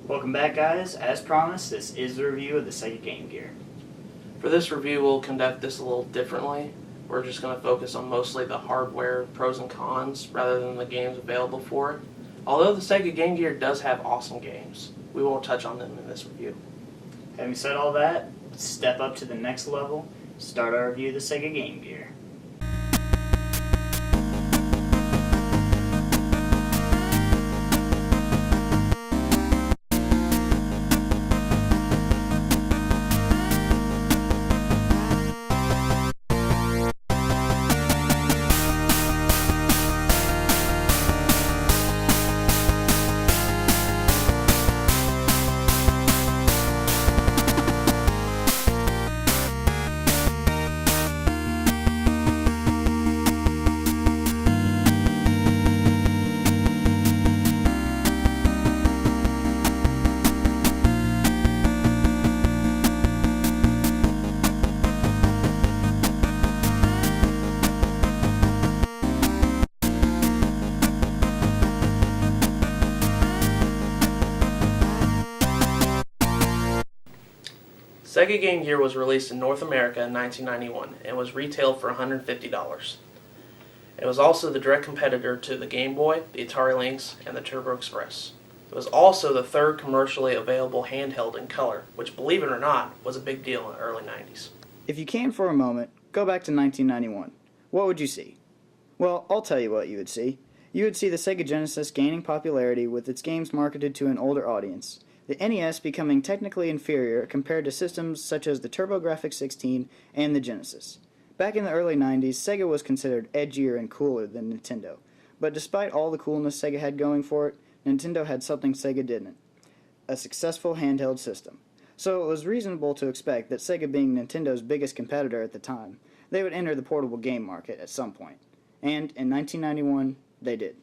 Welcome back, guys. As promised, this is the review of the Sega Game Gear. For this review, we'll conduct this a little differently. We're just going to focus on mostly the hardware pros and cons rather than the games available for it. Although the Sega Game Gear does have awesome games, we won't touch on them in this review. Having said all that, let's step up to the next level, start our review of the Sega Game Gear. Sega Game Gear was released in North America in 1991 and was retailed for $150. It was also the direct competitor to the Game Boy, the Atari Lynx, and the Turbo Express. It was also the third commercially available handheld in color, which, believe it or not, was a big deal in the early 90s. If you can for a moment, go back to 1991. What would you see? Well, I'll tell you what you would see. You would see the Sega Genesis gaining popularity with its games marketed to an older audience. The NES becoming technically inferior compared to systems such as the TurboGrafx-16 and the Genesis. Back in the early 90s, Sega was considered edgier and cooler than Nintendo. But despite all the coolness Sega had going for it, Nintendo had something Sega didn't: a successful handheld system. So it was reasonable to expect that Sega, being Nintendo's biggest competitor at the time, they would enter the portable game market at some point. And in 1991, they did.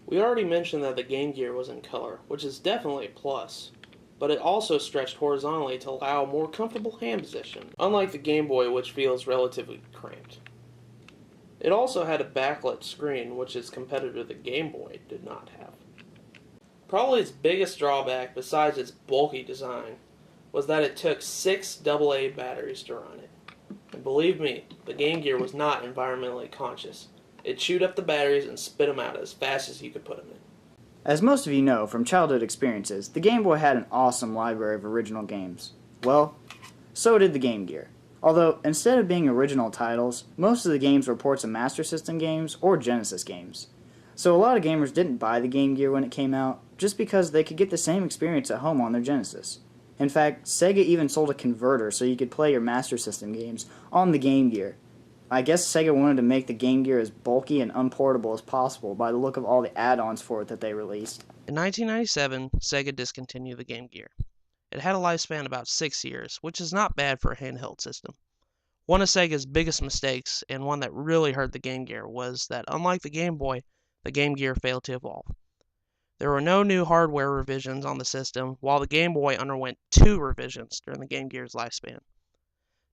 We already mentioned that the Game Gear was in color, which is definitely a plus, but it also stretched horizontally to allow a more comfortable hand position, unlike the Game Boy, which feels relatively cramped. It also had a backlit screen, which its competitor, the Game Boy, did not have. Probably its biggest drawback, besides its bulky design, was that it took 6 AA batteries to run it. And believe me, the Game Gear was not environmentally conscious. It chewed up the batteries and spit them out as fast as you could put them in. As most of you know from childhood experiences, the Game Boy had an awesome library of original games. Well, so did the Game Gear. Although, instead of being original titles, most of the games were ports of Master System games or Genesis games. So a lot of gamers didn't buy the Game Gear when it came out, just because they could get the same experience at home on their Genesis. In fact, Sega even sold a converter so you could play your Master System games on the Game Gear. I guess Sega wanted to make the Game Gear as bulky and unportable as possible by the look of all the add-ons for it that they released. In 1997, Sega discontinued the Game Gear. It had a lifespan about 6 years, which is not bad for a handheld system. One of Sega's biggest mistakes, and one that really hurt the Game Gear, was that unlike the Game Boy, the Game Gear failed to evolve. There were no new hardware revisions on the system, while the Game Boy underwent 2 revisions during the Game Gear's lifespan.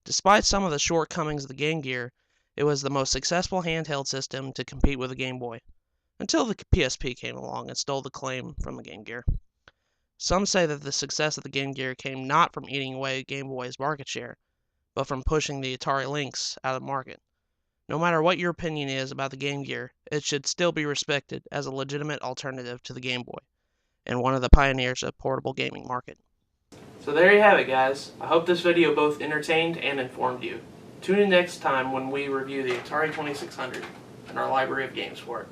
Despite some of the shortcomings of the Game Gear, it was the most successful handheld system to compete with the Game Boy, until the PSP came along and stole the claim from the Game Gear. Some say that the success of the Game Gear came not from eating away Game Boy's market share, but from pushing the Atari Lynx out of the market. No matter what your opinion is about the Game Gear, it should still be respected as a legitimate alternative to the Game Boy, and one of the pioneers of portable gaming market. So there you have it, guys. I hope this video both entertained and informed you. Tune in next time when we review the Atari 2600 and our library of games for it.